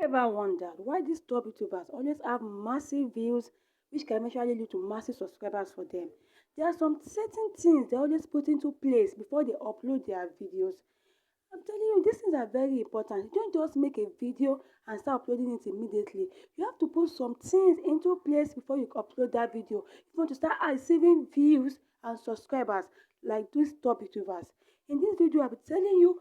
Ever wondered why these top YouTubers always have massive views, which can eventually lead to massive subscribers for them? There are some certain things they always put into place before they upload their videos. I'm telling you, these things are very important. You don't just make a video and start uploading it immediately. You have to put some things into place before you upload that video. If you want to start receiving views and subscribers like these top YouTubers. In this video, I'll be telling you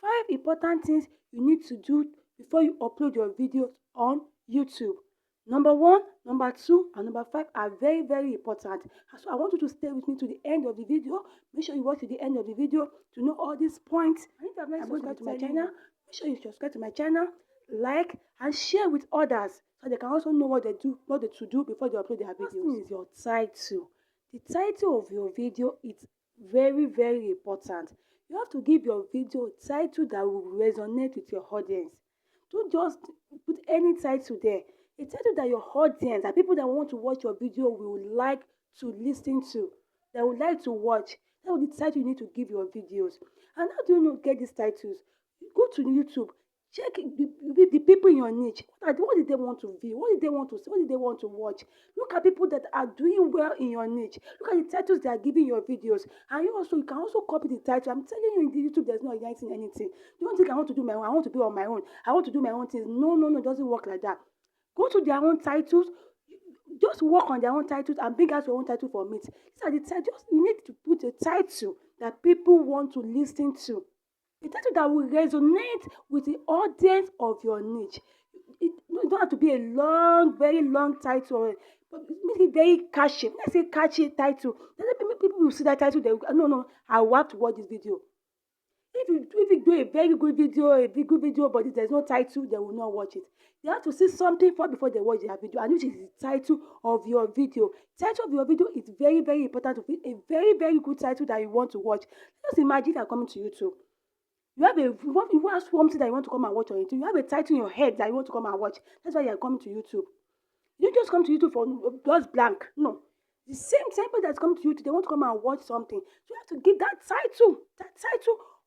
5 important things you need to do before you upload your videos on YouTube. Number one, number two, and number five are very, very important. So I want you to stay with me to the end of the video. Make sure you watch to the end of the video to know all these points. And if you have not subscribed to my channel, make sure you subscribe to my channel, like, and share with others so they can also know what they should do before they upload their videos. First thing is your title. The title of your video is very, very important. You have to give your video a title that will resonate with your audience. Don't just put any title there. A title that your audience and people that want to watch your video will like to listen to, that would like to watch. That's the title you need to give your videos. And how do you know get these titles? You go to YouTube, check the people in your niche. What did they want to view? What did they want to see? What did they want to watch? Look at people that are doing well in your niche. Look at the titles they are giving your videos. And you can also copy the title. I'm telling you, in the YouTube, there's no writing anything. You don't think I want to do my own. I want to be on my own. I want to do my own things. No, no, no, it doesn't work like that. Go to their own titles. Just work on their own titles and bring out your own title from it. These are the titles. You need to put a title that people want to listen to. A title that will resonate with the audience of your niche. It don't have to be a long, very long title, but make it very catchy. Let's say catchy title. Then people will see that title. They will, no, I will have to watch this video. If you do a very good video, but there's no title, they will not watch it. They have to see something first before they watch their video, and which is the title of your video. Title of your video is very, very important to pick a very, very good title that you want to watch. Just imagine you're coming to YouTube. You have something that you want to come and watch on YouTube. You have a title in your head that you want to come and watch. That's why you're coming to YouTube. You don't just come to YouTube for just blank. No. The same people that's coming to YouTube, they want to come and watch something. You have to give that title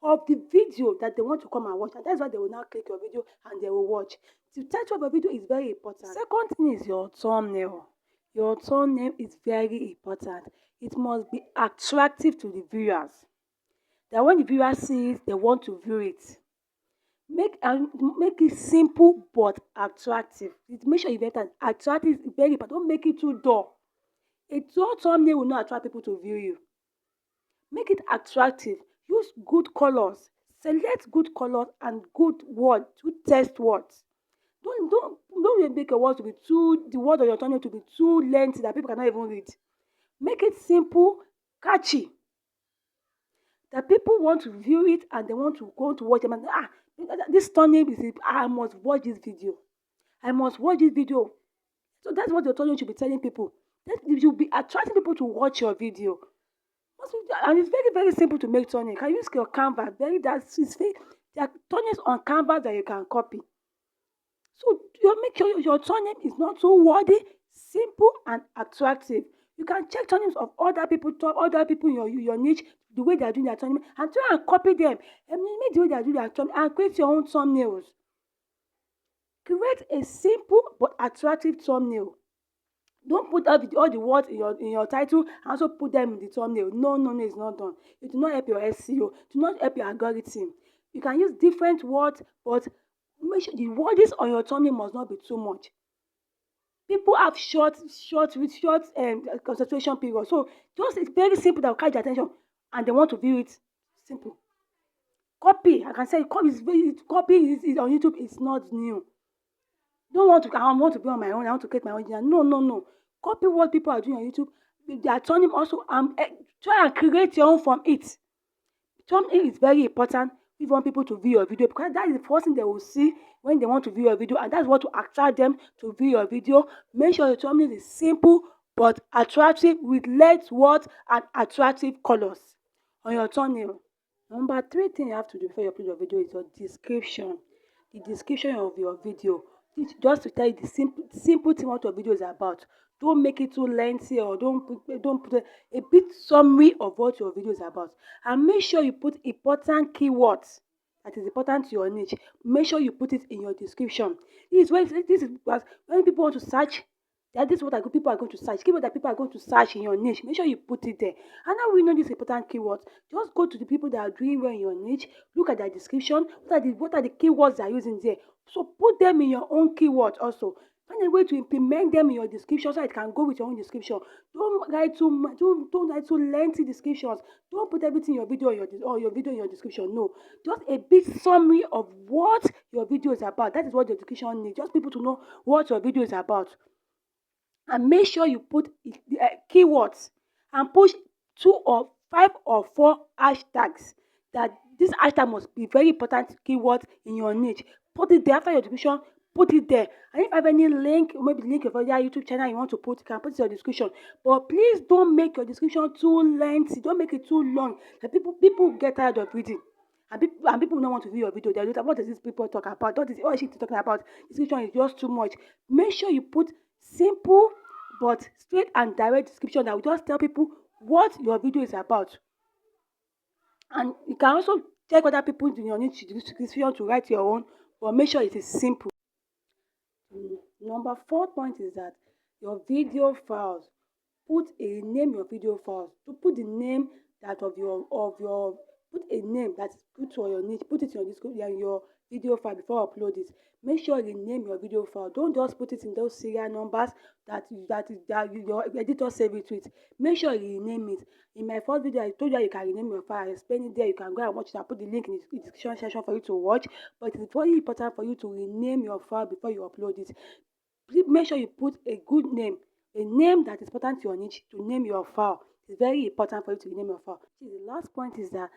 of the video that they want to come and watch. And that's why they will now click your video and they will watch. The title of a video is very important. Second thing is your thumbnail. Your thumbnail is very important. It must be attractive to the viewers. That when the viewers see it, they want to view it. Make it simple but attractive. Make sure you make it attractive is very important. Don't make it too dull. A dull thumbnail will not attract people to view you. Make it attractive. Use good colors. Select good colors and good words, good text words. Don't make a word to be the word of your thumbnail to be too lengthy that people cannot even read. Make it simple, catchy, that people want to view it and they want to go to watch them and this thumbnail is it. I must watch this video. I must watch this video. So that's what your thumbnail should be telling people. That you should be attracting people to watch your video. And it's very, very simple to make thumbnail. You can use your canvas. There are thumbnails on canvas that you can copy. So you make sure your thumbnail is not so wordy, simple, and attractive. You can check thumbnails of other people in your niche, the way they are doing their thumbnail, and try and copy them. And make the way they are doing their thumbnail and create your own thumbnails. Create a simple but attractive thumbnail. Don't put all the words in your title and also put them in the thumbnail. No, it's not done. It will not help your SEO. It will not help your algorithm. You can use different words, but make sure the wordings on your thumbnail must not be too much. People have short concentration period. So it's very simple that will catch their attention and they want to view it. Simple. Copy. I can say copy is on YouTube is not new. I want to be on my own. I want to create my own channel. No. Copy what people are doing on YouTube. They are turning also try and create your own from it. Thumbnail is very important if you want people to view your video, because that is the first thing they will see when they want to view your video, and that's what to attract them to view your video. Make sure your thumbnail is simple but attractive with less words and attractive colors on your thumbnail. Number 3 thing you have to do before you upload your video is your description. The description of your video. Just to tell you the simple thing what your video is about. Don't make it too lengthy, or don't put a bit summary of what your video is about. And make sure you put important keywords that is important to your niche, make sure you put it in your description. This is because when people want to search, that this is what people are going to search. Keyword that people are going to search in your niche. Make sure you put it there. And now we know these important keywords. Just go to the people that are doing well in your niche. Look at their description. What are the keywords they are using there? So put them in your own keywords also. Find a way to implement them in your description so it can go with your own description. Don't write too much. Don't write too lengthy descriptions. Don't put everything in your video or your video in your description. No, just a bit summary of what your video is about. That is what the description needs. Just people to know what your video is about. And make sure you put keywords and push 2 or 5 or 4 hashtags. That this hashtag must be very important keyword in your niche. Put it there after your description. Put it there. And if you have any link, maybe link of your YouTube channel you want to put, you can put it in your description. But please don't make your description too lengthy. Don't make it too long. The people get tired of reading. And people don't want to view your video. They don't. What does these people talk about? What is she talking about? Description is just too much. Make sure you put simple but straight and direct description that will just tell people what your video is about. And you can also check other people in your niche description to write your own, but make sure it is simple. Number 4 point is that your video files. Put a name your video files. To put the name that of your put a name that is good for your niche. Put it in your description, your video file before upload it. Make sure you name your video file. Don't just put it in those serial numbers that your editor save it with. Make sure you rename it. In my first video, I told you how you can rename your file. I explained it there. You can go and watch it. I put the link in the description section for you to watch. But it's very important for you to rename your file before you upload it. Please make sure you put a good name, a name that is important to your niche to name your file. It's very important for you to rename your file. The last point is that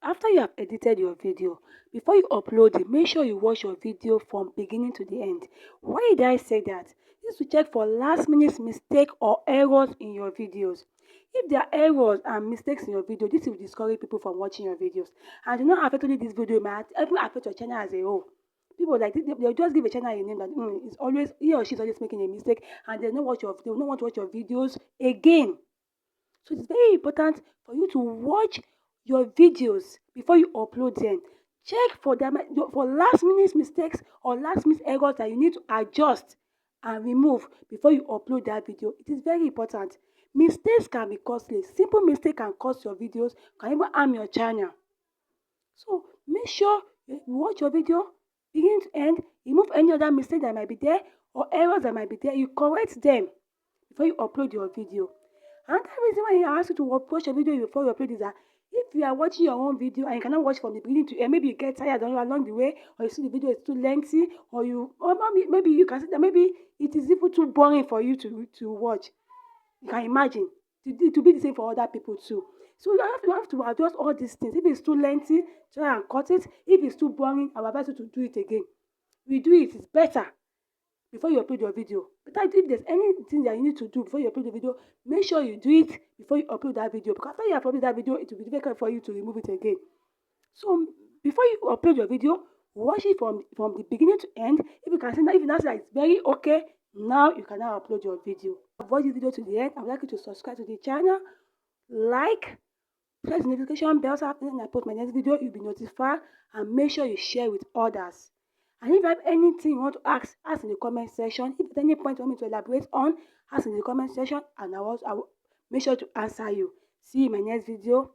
after you have edited your video, before you upload it, make sure you watch your video from beginning to the end. Why did I say that? This is to check for last minute mistake or errors in your videos. If there are errors and mistakes in your video, this will discourage people from watching your videos. And do not affect only this video, it might even affect your channel as a whole. People like they'll just give a channel a name that it's always he or she's always making a mistake, and they will not want to watch your videos again. So it's very important for you to watch your videos before you upload them. Check for last minute mistakes or last minute errors that you need to adjust and remove before you upload that video. It is very important. Mistakes can be costly. Simple mistake can cost your videos, can even harm your channel. So make sure you watch your video beginning to end, remove any other mistake that might be there or errors that might be there. You correct them before you upload your video. Another reason why I ask you to watch your video before you upload is that if you are watching your own video and you cannot watch from the beginning to end, maybe you get tired along the way, or you see the video is too lengthy, or maybe you can see that maybe it is even too boring for you to watch. You can imagine to be the same for other people too. So you have to adjust all these things. If it's too lengthy, try and cut it. If it's too boring, I will advise you to do it again. Redo it. It's better before you upload your video. But if there's anything that you need to do before you upload the video, make sure you do it before you upload that video. Because after you upload that video, it will be difficult for you to remove it again. So before you upload your video, watch it from the beginning to end. If you can see that it's very okay, now you can now upload your video. Watch this video to the end. I would like you to subscribe to the channel, like, press the notification bell so when I post my next video, you'll be notified, and make sure you share with others. And if you have anything you want to ask in the comment section. If at any point you want me to elaborate on, ask in the comment section, and I will make sure to answer you. See you in my next video.